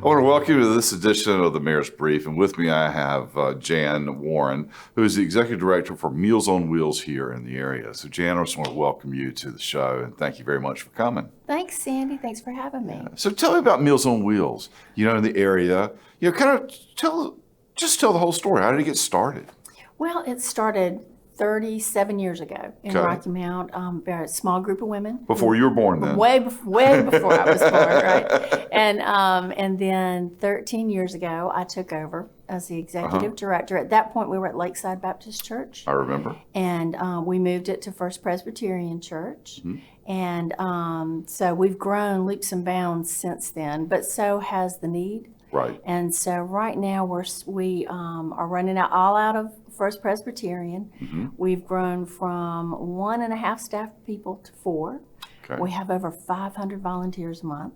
I want to welcome you to this edition of the Mayor's Brief, and with me I have Jan Warren, who is the Executive Director for Meals on Wheels here in the area. So Jan, I just want to welcome you to the show, and thank you very much for coming. Thanks, Sandy. Thanks for having me. So tell me about Meals on Wheels, in the area. Kind of tell the whole story. How did it get started? Well, it started 37 years ago in Rocky Mount. A small group of women. Before you were born, then? Way before I was born, right? And then 13 years ago, I took over as the executive director. At that point, we were at Lakeside Baptist Church. I remember. And we moved it to First Presbyterian Church. Mm-hmm. And so we've grown leaps and bounds since then, but so has the need. Right. And so right now we are running all out of First Presbyterian. Mm-hmm. We've grown from 1.5 staff people to 4. Okay. We have over 500 volunteers a month.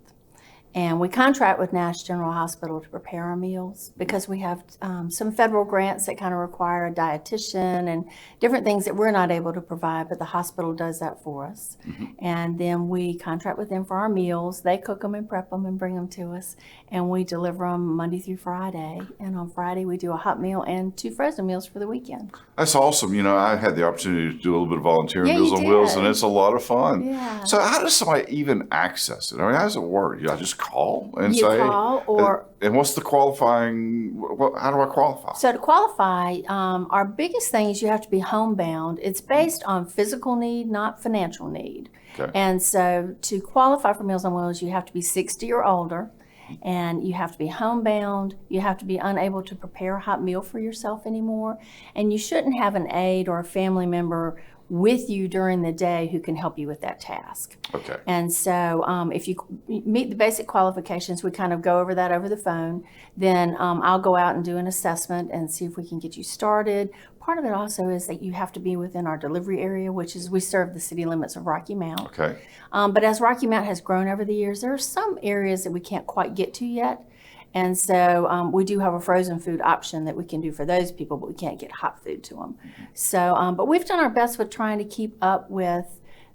And we contract with Nash General Hospital to prepare our meals because we have some federal grants that kind of require a dietitian and different things that we're not able to provide, but the hospital does that for us. Mm-hmm. And then we contract with them for our meals. They cook them and prep them and bring them to us, and we deliver them Monday through Friday. And on Friday, we do a hot meal and 2 frozen meals for the weekend. That's awesome. I had the opportunity to do a little bit of volunteering Meals on Wheels, and it's a lot of fun. Yeah. So how does somebody even access it? I mean, how does it work? I just call and and what's the qualifying, how do I qualify? So to qualify, our biggest thing is you have to be homebound. It's based on physical need, not financial need. Okay. And so to qualify for Meals on Wheels, you have to be 60 or older, and you have to be homebound. You have to be unable to prepare a hot meal for yourself anymore, and you shouldn't have an aide or a family member with you during the day who can help you with that task. Okay. And so if you meet the basic qualifications, we kind of go over that over the phone. Then I'll go out and do an assessment and see if we can get you started. Part of it also is that you have to be within our delivery area, which is we serve the city limits of Rocky Mount. Okay. But as Rocky Mount has grown over the years, there are some areas that we can't quite get to yet. And so we do have a frozen food option that we can do for those people, but we can't get hot food to them. So, but we've done our best with trying to keep up with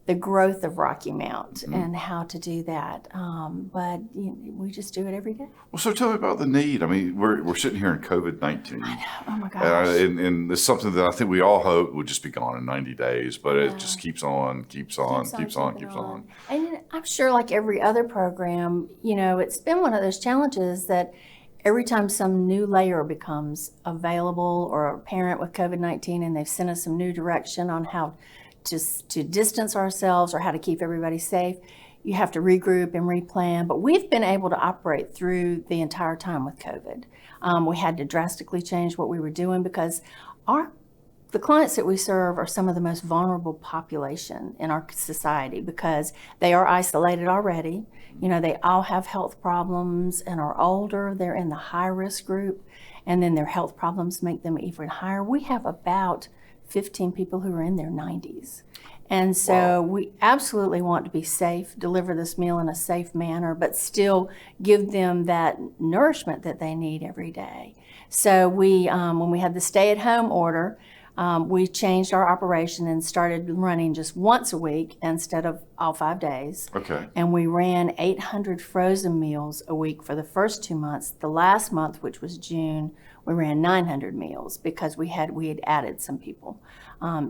the growth of Rocky Mount and how to do that. But we just do it every day. Well, so tell me about the need. I mean, we're sitting here in COVID-19. I know. Oh my gosh. And it's something that I think we all hope would just be gone in 90 days, but it just keeps on. And I'm sure, like every other program, it's been one of those challenges that every time some new layer becomes available or a parent with COVID-19 and they've sent us some new direction on how to distance ourselves or how to keep everybody safe, you have to regroup and replan. But we've been able to operate through the entire time with COVID. We had to drastically change what we were doing because the clients that we serve are some of the most vulnerable population in our society because they are isolated already. They all have health problems and are older. They're in the high-risk group, and then their health problems make them even higher. We have about 15 people who are in their 90s. And so we absolutely want to be safe, deliver this meal in a safe manner, but still give them that nourishment that they need every day. So we, when we had the stay-at-home order, we changed our operation and started running just once a week instead of all 5 days. Okay. And we ran 800 frozen meals a week for the first 2 months. The last month, which was June, we ran 900 meals because we had added some people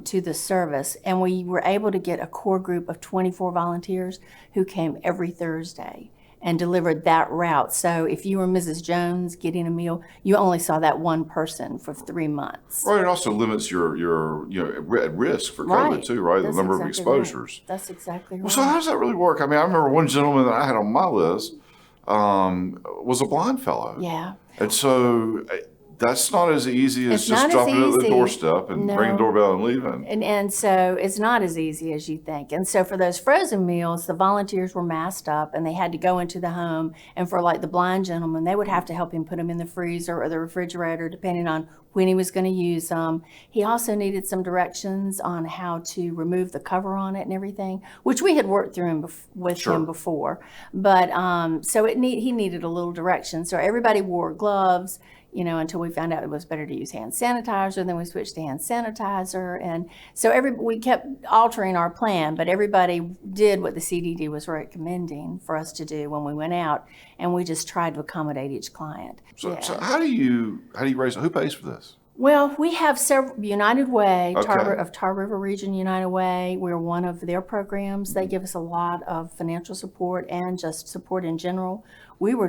to the service. And we were able to get a core group of 24 volunteers who came every Thursday and delivered that route. So if you were Mrs. Jones getting a meal, you only saw that one person for 3 months. Right, it also limits your at risk for COVID too, right? That's the number of exposures. Right. That's exactly right. Well, so how does that really work? I mean, I remember one gentleman that I had on my list was a blind fellow. Yeah. And so that's not as easy as just dropping it at the doorstep and ringing the doorbell and leaving. And so it's not as easy as you think. And so for those frozen meals, the volunteers were masked up and they had to go into the home. And for like the blind gentleman, they would have to help him put them in the freezer or the refrigerator, depending on when he was going to use them. He also needed some directions on how to remove the cover on it and everything, which we had worked through with him before. But so he needed a little direction. So everybody wore gloves. until we found out it was better to use hand sanitizer. Then we switched to hand sanitizer. And so we kept altering our plan, but everybody did what the CDD was recommending for us to do when we went out, and we just tried to accommodate each client. So how do you raise, who pays for this? Well, we have several, United Way, Okay. Tar River Region United Way. We're one of their programs. They give us a lot of financial support and just support in general. We were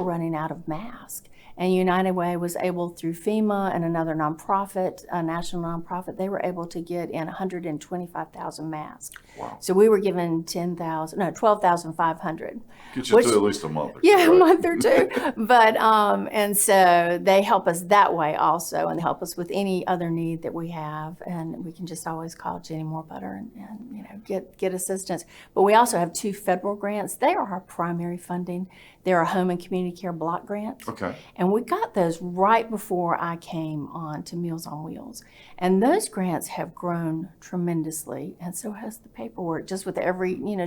running out of masks. And United Way was able, through FEMA and another nonprofit, a national nonprofit, they were able to get in 125,000 masks. Wow. So we were given 12,500. Get you through at least a month or two, Yeah, right? a month or two. But, and so they help us that way also, and they help us with any other need that we have. And we can just always call Jenny Moorbutter and get assistance. But we also have 2 federal grants. They are our primary funding. They're a home and community care block grant. Okay. And we got those right before I came on to Meals on Wheels. And those grants have grown tremendously, and so has the paperwork, just with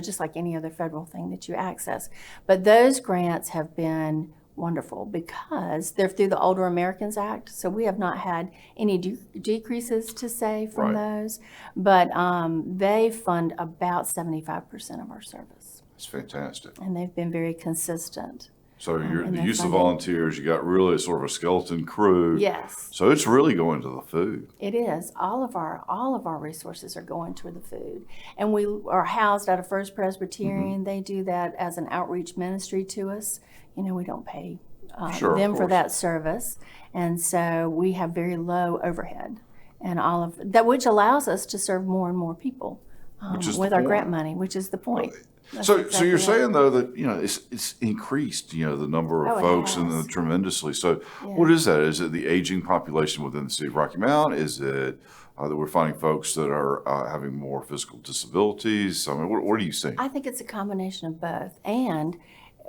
just like any other federal thing that you access. But those grants have been wonderful because they're through the Older Americans Act, so we have not had any decreases to say from those. But they fund about 75% of our service. That's fantastic. And they've been very consistent. So in the their use of funding. volunteers, you got really sort of a skeleton crew. Yes. So it's really going to the food. It is. All of our resources are going toward the food. And we are housed out of First Presbyterian. They do that as an outreach ministry to us. We don't pay Sure, of them for course. that service. And so we have very low overhead and all of that, which allows us to serve more and more people Which is with the our point. grant money, which is the point. That's So exactly you're right. saying though that it's increased the number of Oh, it folks has. tremendously. So Yeah. what is that? Is it the aging population within the city of Rocky Mount? Is it that we're finding folks that are having more physical disabilities? I mean, what are you seeing? I think it's a combination of both. And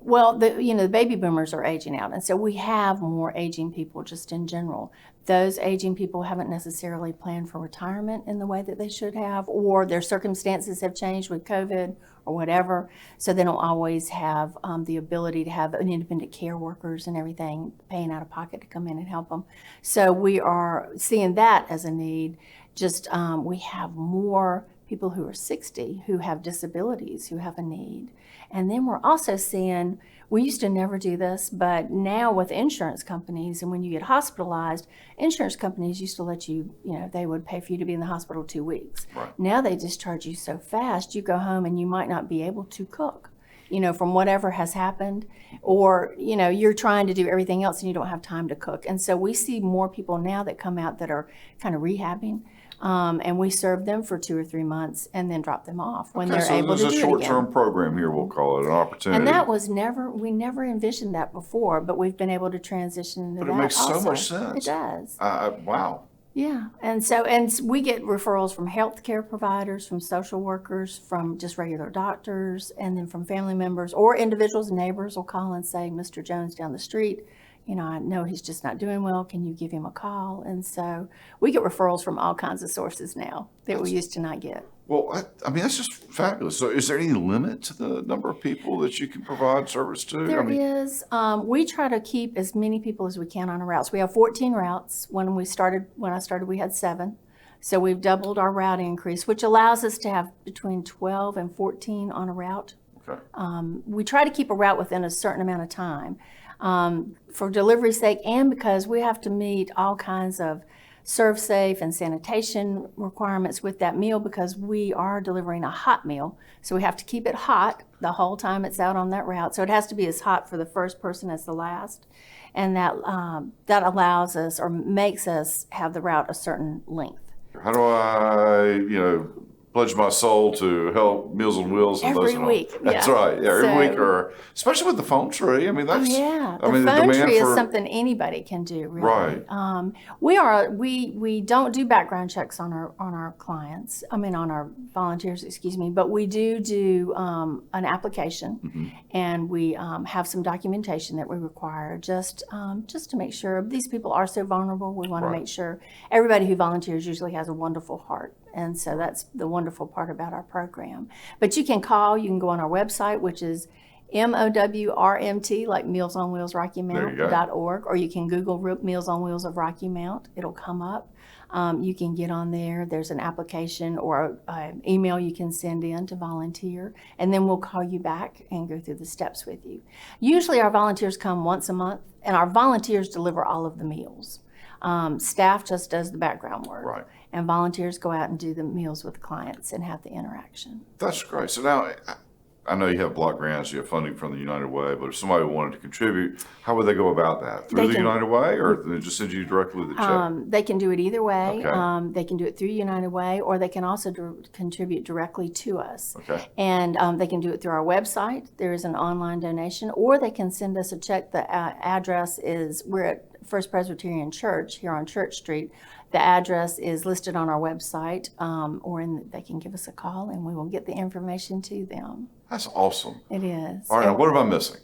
well, the baby boomers are aging out, and so we have more aging people just in general. Those aging people haven't necessarily planned for retirement in the way that they should have, or their circumstances have changed with COVID or whatever, so they don't always have the ability to have an independent care workers and everything paying out of pocket to come in and help them. So we are seeing that as a need. Just we have more people who are 60 who have disabilities who have a need. And then we're also seeing, we used to never do this, but now with insurance companies, and when you get hospitalized, insurance companies used to let you, they would pay for you to be in the hospital 2 weeks. Right. Now they discharge you so fast, you go home and you might not be able to cook, from whatever has happened, or, you're trying to do everything else and you don't have time to cook. And so we see more people now that come out that are kind of rehabbing. And we serve them for 2 or 3 months and then drop them off when they're so able to there's do a it again. short-term program here, we'll call it, an opportunity. And that was we never envisioned that before, but we've been able to transition into that. But it makes so also. much sense. It does. Wow. Yeah. And we get referrals from healthcare providers, from social workers, from just regular doctors, and then from family members or individuals. Neighbors will call and say, Mr. Jones down the street, I know he's just not doing well. Can you give him a call? And so we get referrals from all kinds of sources now that we used to not get. Well, I mean, that's just fabulous. So is there any limit to the number of people that you can provide service to? There is. We try to keep as many people as we can on our routes. We have 14 routes. When I started, we had 7. So we've doubled our route increase, which allows us to have between 12 and 14 on a route. Okay. We try to keep a route within a certain amount of time. For delivery's sake, and because we have to meet all kinds of serve safe and sanitation requirements with that meal, because we are delivering a hot meal. So we have to keep it hot the whole time it's out on that route. So it has to be as hot for the first person as the last. And that allows us or makes us have the route a certain length. How do I, pledge my soul to help Meals on Wheels? And Every those week, That's yeah. right. Yeah, every So- week, or especially with the phone tree. I mean, that's. Yeah, I mean, the phone demand tree is for something anybody can do, really. Right. We don't do background checks on our clients. I mean, on our volunteers, excuse me. But we do an application, and we have some documentation that we require just to make sure these people are so vulnerable. We want Right. to make sure everybody who volunteers usually has a wonderful heart. And so that's the wonderful part about our program. But you can call, you can go on our website, which is MOWRMT, like Meals on Wheels Rocky There you go. Mount.org, or you can Google Meals on Wheels of Rocky Mount. It'll come up. You can get on there. There's an application or an email you can send in to volunteer, and then we'll call you back and go through the steps with you. Usually our volunteers come once a month, and our volunteers deliver all of the meals. Staff just does the background work. Right. And volunteers go out and do the meals with clients and have the interaction. That's great. So now, I know you have block grants, you have funding from the United Way, but if somebody wanted to contribute, how would they go about that? Through the United Way, or they just send you directly the check? They can do it either way. Okay. They can do it through United Way, or they can also contribute directly to us. Okay. And they can do it through our website. There is an online donation, or they can send us a check. The address is, we're at First Presbyterian Church here on Church Street. The address is listed on our website, or they can give us a call and we will get the information to them. That's awesome. It is. All right, now what am I missing?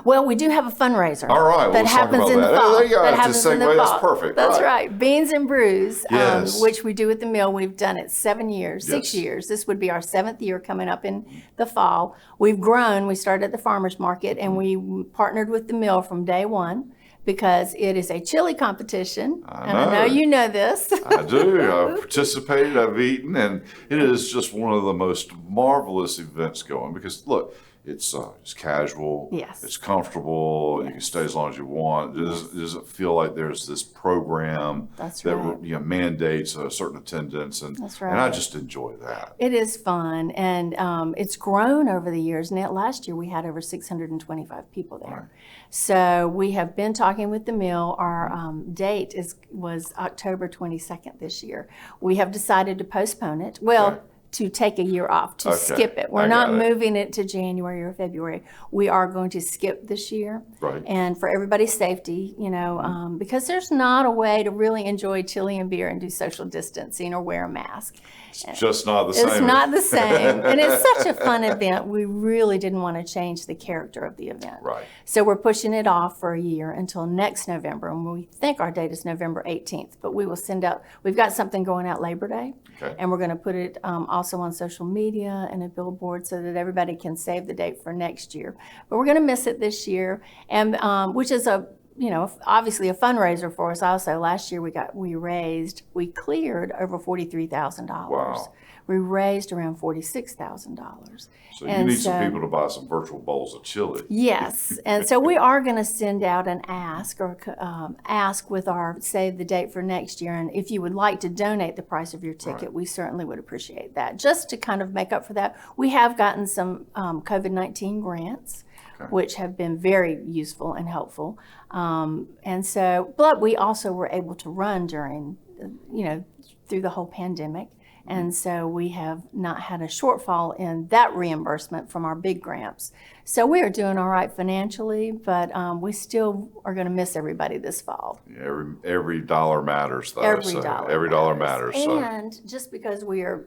Well, we do have a fundraiser. All right, well, that let's talk happens about in the that. fall. There you go. That That's happens a in the segue. That's fall. perfect. That's All right. Beans and Brews, Yes. which we do at the mill. We've done it 7 years, 6 Yes. years. This would be our 7th year coming up in the fall. We've grown. We started at the farmers market, and we partnered with the mill from day one, because it is a chili competition. And I know you know this. I do. I've participated, I've eaten, and it is just one of the most marvelous events going because, look, it's casual. Yes. It's comfortable. You can stay as long as you want. Does it feel like there's this program That's that right. Mandates a certain attendance? And, That's and I right. just enjoy that. It is fun, and it's grown over the years. And last year we had over 625 people there. Right. So we have been talking with the mill. Our date was October 22nd this year. We have decided to postpone it. Well, Okay. to take a year off, to Okay. skip it. I We're not got it. moving it to January or February. We are going to skip this year. Right. And for everybody's safety, because there's not a way to really enjoy chili and beer and do social distancing or wear a mask. It's just not the same. It's not the same. And it's such a fun event. We really didn't want to change the character of the event. Right. So we're pushing it off for a year until next November. And we think our date is November 18th. But we will send out, we've got something going out Labor Day. Okay. And we're going to put it also on social media and a billboard so that everybody can save the date for next year. But we're going to miss it this year, and which is obviously a fundraiser for us also. Last year we cleared over $43,000. Wow. We raised around $46,000. So you need some people to buy some virtual bowls of chili. Yes, and so we are going to send out an ask with our save the date for next year. And if you would like to donate the price of your ticket, Right. we certainly would appreciate that. Just to kind of make up for that, we have gotten some COVID-19 grants, Okay. which have been very useful and helpful. But we also were able to run during, through the whole pandemic. And so we have not had a shortfall in that reimbursement from our big grants. So we are doing all right financially, but we still are going to miss everybody this fall. Yeah, every dollar matters, though. Every dollar Every dollar matters. So. And just because we are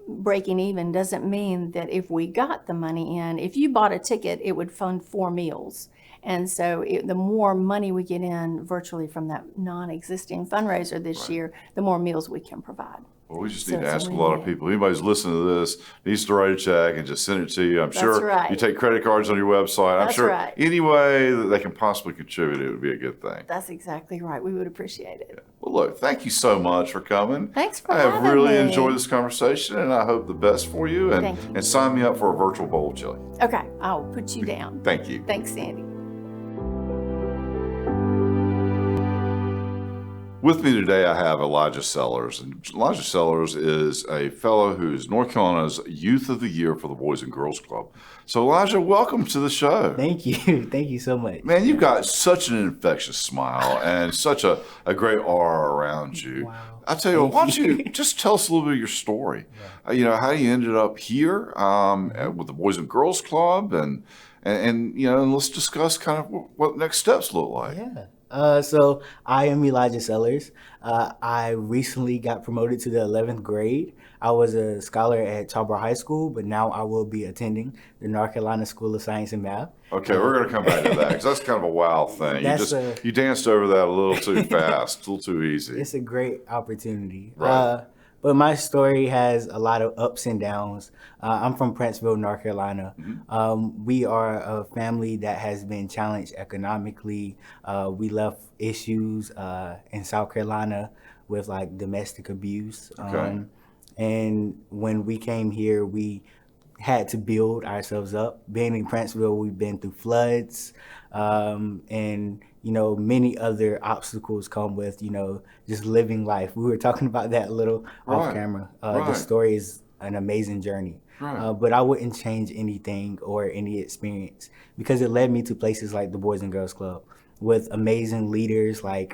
breaking even doesn't mean that if we got the money in, if you bought a ticket, it would fund 4 meals. And so the more money we get in virtually from that non-existing fundraiser this year, the more meals we can provide. Well, we just So need to it's a ask a lot of win-win. people. Anybody's listening to this needs to write a check and just send it to you. I'm sure right. you take credit cards on your website. I'm That's sure right. any way that they can possibly contribute, it would be a good thing. That's exactly right. We would appreciate it. Well, look, thank you so much for coming. Thanks for I have having really me. enjoyed this conversation, and I hope the best for you. Thank you. And sign me up for a virtual bowl of chili. Okay, I'll put you down. Thank you. Thanks, Sandy. With me today, I have Elijah Sellers. And Elijah Sellers is a fellow who's North Carolina's Youth of the Year for the Boys and Girls Club. So, Elijah, welcome to the show. Thank you. Thank you so much. Man, you've got such an infectious smile and such a great aura around you. Wow. I tell you what, why don't Thank you just tell us a little bit of your story? How you ended up here with the Boys and Girls Club, and let's discuss kind of what next steps look like. Yeah. So I am Elijah Sellers. I recently got promoted to the 11th grade. I was a scholar at Tarboro High School, but now I will be attending the North Carolina School of Science and Math. Okay, we're going to come back to that because that's kind of a wow thing. You danced over that a little too fast, a little too easy. It's a great opportunity. Right. But my story has a lot of ups and downs. I'm from Princeville, North Carolina. We are a family that has been challenged economically. We left issues in South Carolina with like domestic abuse. Okay. And when we came here, we had to build ourselves up. Being in Princeville, we've been through floods, and many other obstacles come with just living life. We were talking about that a little off Right. camera. The Right. story is an amazing journey, Right. but I wouldn't change anything or any experience because it led me to places like the Boys and Girls Club with amazing leaders like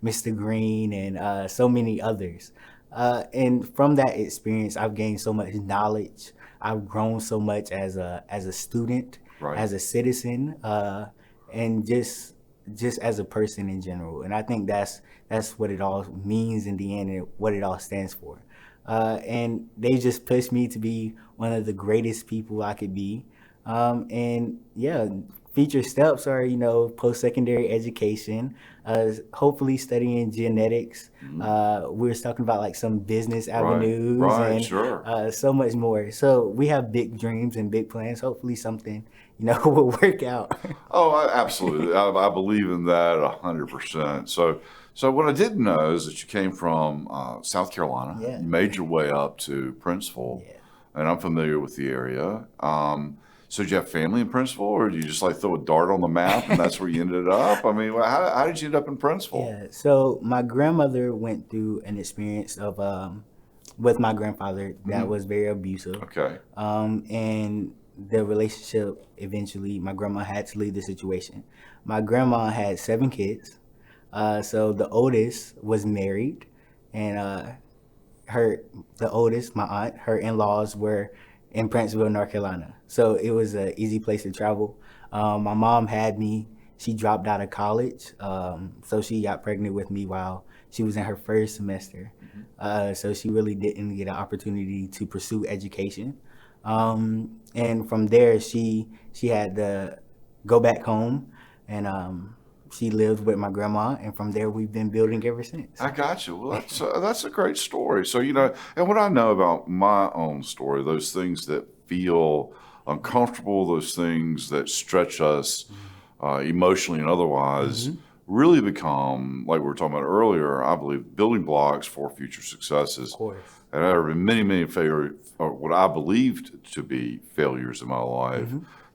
Mr. Green and so many others. And from that experience, I've gained so much knowledge. I've grown so much as a student, Right. as a citizen, and just as a person in general. And I think that's what it all means in the end, and what it all stands for. And they just pushed me to be one of the greatest people I could be. And yeah, future steps are post-secondary education, hopefully studying genetics. We were talking about like some business avenues Right. and Sure. so much more. So we have big dreams and big plans. Hopefully something will work out. Oh, absolutely. I believe in that 100%. So what I didn't know is that you came from South Carolina. Yeah. You made your way up to Princeville, Yeah. and I'm familiar with the area. So did you have family in Princeville, or did you just like throw a dart on the map and that's where you ended up? I mean, how did you end up in Princeville? Yeah. So my grandmother went through an experience of with my grandfather that was very abusive. Okay. And the relationship eventually, my grandma had to leave the situation. My grandma had 7 kids. So the oldest was married, and the oldest, my aunt, her in-laws were in Princeville, North Carolina. So it was an easy place to travel. My mom had me. She dropped out of college, so she got pregnant with me while she was in her first semester. So she really didn't get an opportunity to pursue education. And from there, she had to go back home, and she lived with my grandma. And from there, we've been building ever since. I got you. Well, that's a great story. So, and what I know about my own story, those things that feel uncomfortable, those things that stretch us emotionally and otherwise, really become, like we were talking about earlier, I believe, building blocks for future successes. Of course. And there have been many, many failures, or what I believed to be failures in my life,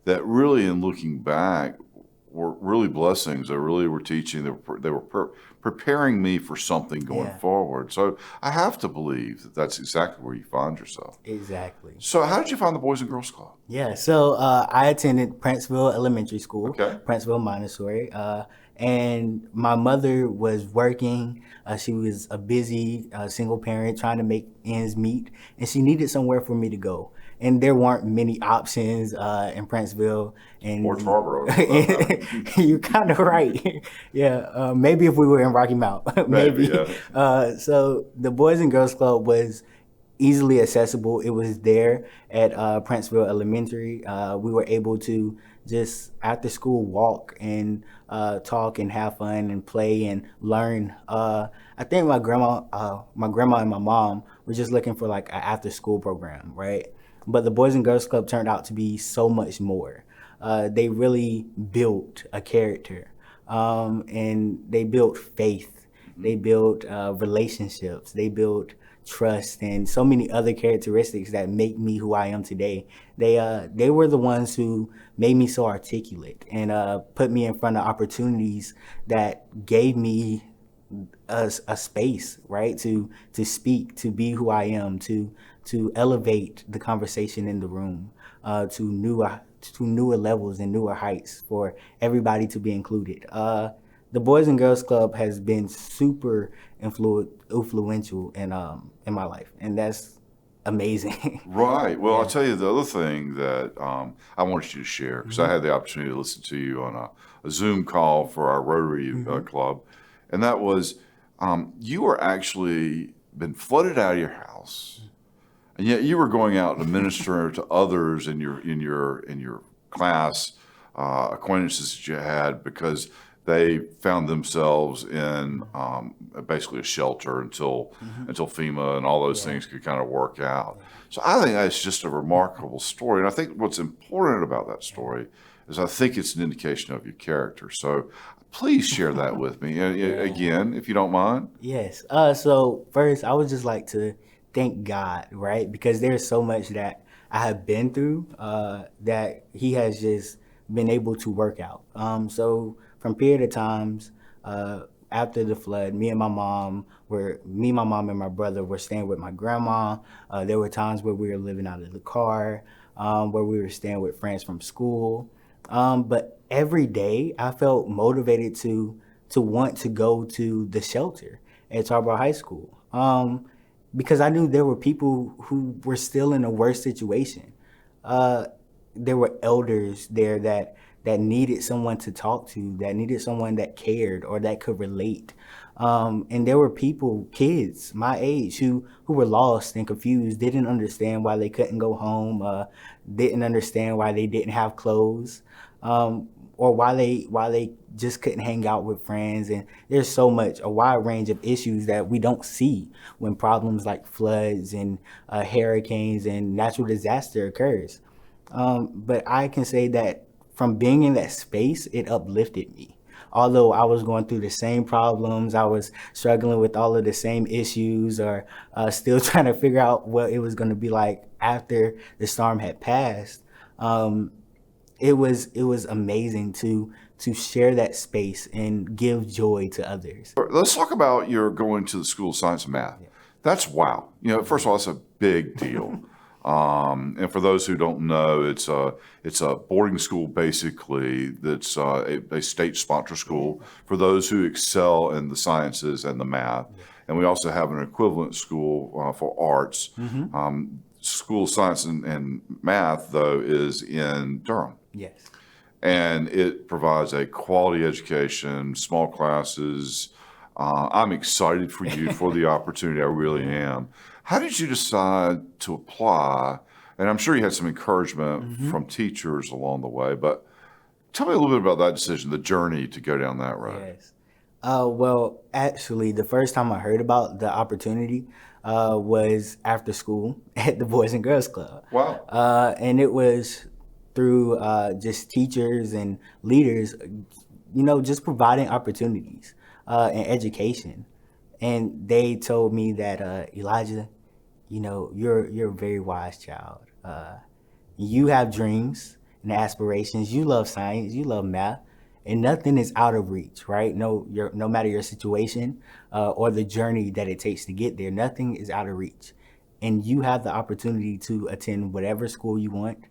that really, in looking back, were really blessings. They really were teaching. They were preparing me for something going Yeah. forward. So I have to believe that that's exactly where you find yourself. Exactly. So how did you find the Boys and Girls Club? Yeah, so I attended Princeville Elementary School, Okay. Princeville Montessori, and my mother was working. She was a busy single parent trying to make ends meet, and she needed somewhere for me to go. And there weren't many options in Princeville. And Or Tarboro. you're kind of right. Yeah, maybe if we were in Rocky Mount, maybe. yeah. So the Boys and Girls Club was easily accessible. It was there at Princeville Elementary. We were able to just after school walk and talk and have fun and play and learn. I think my grandma and my mom were just looking for like an after school program, right? But the Boys and Girls Club turned out to be so much more. They really built a character, and they built faith. They built relationships. They built trust and so many other characteristics that make me who I am today. They were the ones who made me so articulate and put me in front of opportunities that gave me a space, right, to speak, to be who I am, to elevate the conversation in the room to newer levels and newer heights for everybody to be included. The Boys and Girls Club has been super influential in my life, and that's amazing. Right. Well, I'll tell you the other thing that I wanted you to share, because I had the opportunity to listen to you on a Zoom call for our Rotary Club, and that was you were actually been flooded out of your house, and yet you were going out to minister to others in your class acquaintances that you had, because they found themselves in basically a shelter until FEMA and all those things could kind of work out. So I think that's just a remarkable story. And I think what's important about that story is I think it's an indication of your character. So please share that with me. Again, if you don't mind. Yes. So first, I would just like to thank God, right? Because there's so much that I have been through that He has just been able to work out. So from period of times after the flood, me, my mom, and my brother were staying with my grandma. There were times where we were living out of the car, where we were staying with friends from school. But every day I felt motivated to want to go to the shelter at Tarboro High School. Because I knew there were people who were still in a worse situation. There were elders there that needed someone to talk to, that needed someone that cared or that could relate. And there were kids my age, who were lost and confused, didn't understand why they couldn't go home, didn't understand why they didn't have clothes, or why they just couldn't hang out with friends. And there's a wide range of issues that we don't see when problems like floods and hurricanes and natural disaster occurs. But I can say that from being in that space, it uplifted me. Although I was going through the same problems, I was struggling with all of the same issues, or still trying to figure out what it was going to be like after the storm had passed. It was amazing to share that space and give joy to others. Let's talk about your going to the School of Science and Math. That's wow. First of all, it's a big deal. And for those who don't know, it's a boarding school basically that's a state-sponsored school for those who excel in the sciences and the math. And we also have an equivalent school for arts. School of Science and Math, though, is in Durham. Yes. And it provides a quality education, small classes. I'm excited for you for the opportunity. I really am. How did you decide to apply? And I'm sure you had some encouragement from teachers along the way, but tell me a little bit about that decision, the journey to go down that road. Yes. Well, actually, the first time I heard about the opportunity was after school at the Boys and Girls Club. Wow. And it was through just teachers and leaders, just providing opportunities and education. And they told me that, Elijah, you're a very wise child. You have dreams and aspirations. You love science. You love math. And nothing is out of reach, right? No matter your situation or the journey that it takes to get there, nothing is out of reach. And you have the opportunity to attend whatever school you want,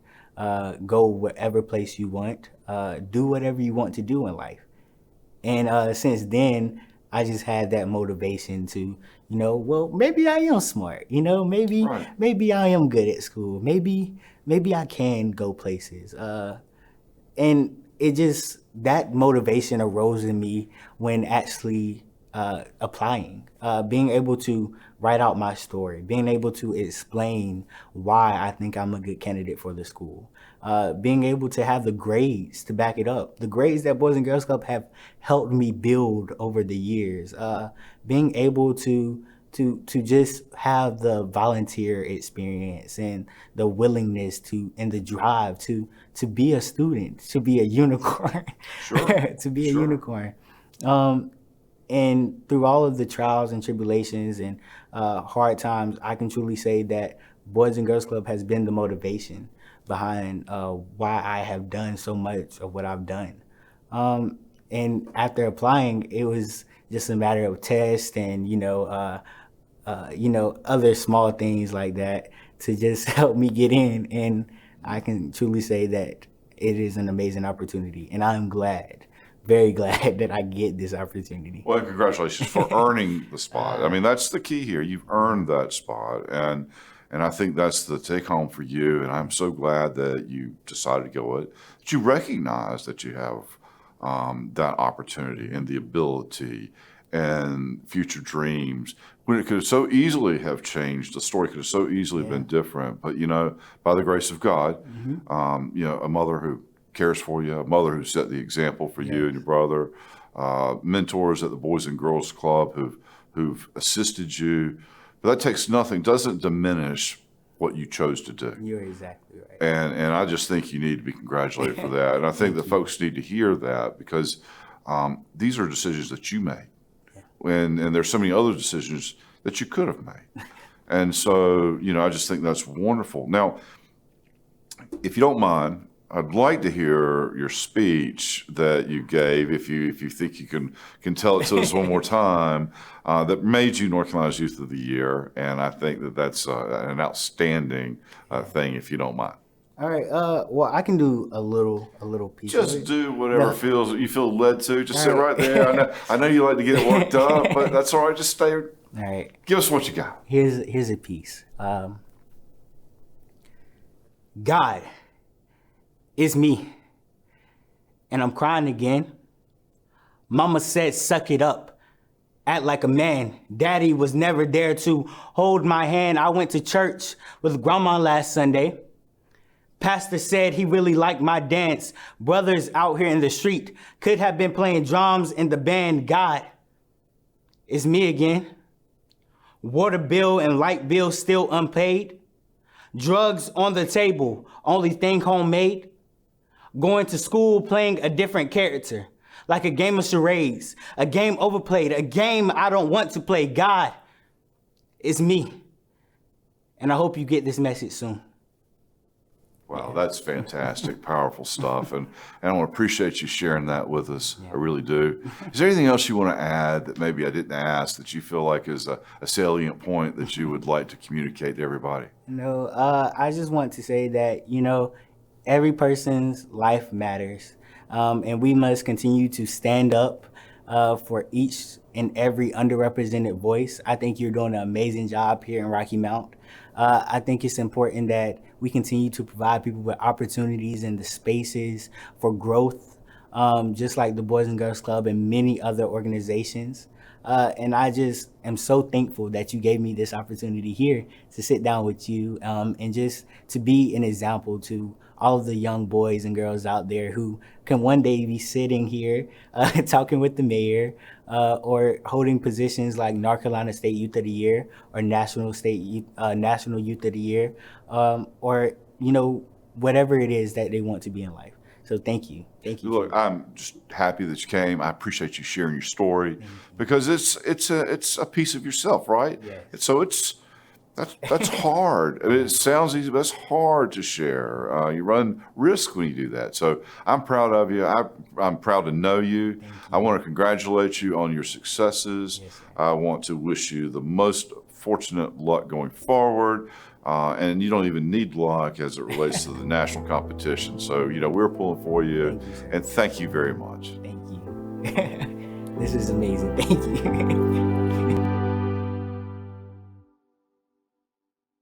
go whatever place you want, do whatever you want to do in life. And since then, I just had that motivation to, well, maybe I am smart, maybe I am good at school. Maybe I can go places. And that motivation arose in me when actually applying, being able to write out my story, being able to explain why I think I'm a good candidate for the school, being able to have the grades to back it up, the grades that Boys and Girls Club have helped me build over the years, being able to just have the volunteer experience and the willingness and the drive to be a student, to be a unicorn, to be a unicorn. And through all of the trials and tribulations and hard times, I can truly say that Boys and Girls Club has been the motivation behind why I have done so much of what I've done. And after applying, it was just a matter of tests and, other small things like that to just help me get in. And I can truly say that it is an amazing opportunity. And I'm very glad that I get this opportunity. Well, congratulations for earning the spot. I mean, that's the key here. You've earned that spot. And I think that's the take home for you. And I'm so glad that you decided to go with it, that you recognize that you have that opportunity and the ability and future dreams when it could so easily have changed. The story could have so easily been different. But, by the grace of God, a mother who cares for you, a mother who set the example for you and your brother, mentors at the Boys and Girls Club who've assisted you. But that takes nothing, doesn't diminish what you chose to do. You're exactly right. And I just think you need to be congratulated for that. And I think that folks need to hear that because these are decisions that you made. And there's so many other decisions that you could have made. And so, I just think that's wonderful. Now, if you don't mind, I'd like to hear your speech that you gave, if you think you can tell it to us one more time, that made you North Carolina's Youth of the Year. And I think that that's an outstanding thing, if you don't mind. All right. Well, I can do a little piece. of Just it. do whatever you feel led to. Just sit All right right. there. I know you like to get it worked up, but that's all right. Just stay. All right. Give us what you got. Here's a piece. God is me, and I'm crying again. Mama said, suck it up. Act like a man. Daddy was never there to hold my hand. I went to church with grandma last Sunday. Pastor said he really liked my dance. Brothers out here in the street could have been playing drums in the band. God is me again. Water bill and light bill still unpaid. Drugs on the table, only thing homemade. Going to school playing a different character, like a game of charades, a game overplayed, a game I don't want to play. God is me. And I hope you get this message soon. Wow, that's fantastic, powerful stuff. And I want to appreciate you sharing that with us. I really do. Is there anything else you want to add that maybe I didn't ask that you feel like is a salient point that you would like to communicate to everybody? No, I just want to say that, every person's life matters. And we must continue to stand up for each and every underrepresented voice. I think you're doing an amazing job here in Rocky Mount. I think it's important that we continue to provide people with opportunities and the spaces for growth, just like the Boys and Girls Club and many other organizations. And I just am so thankful that you gave me this opportunity here to sit down with you and just to be an example to all of the young boys and girls out there who can one day be sitting here talking with the mayor or holding positions like North Carolina State Youth of the Year or National Youth of the Year or, whatever it is that they want to be in life. So thank you. Thank you. Look, I'm just happy that you came. I appreciate you sharing your story because it's a piece of yourself, right? Yes. And so that's hard. I mean, it sounds easy, but it's hard to share. You run risk when you do that. So I'm proud of you. I'm proud to know you. I want to congratulate you on your successes. Yes, sir. I want to wish you the most fortunate luck going forward. And you don't even need luck as it relates to the national competition. So, we're pulling for you. Thank you, sir. And thank you very much. Thank you. This is amazing. Thank you.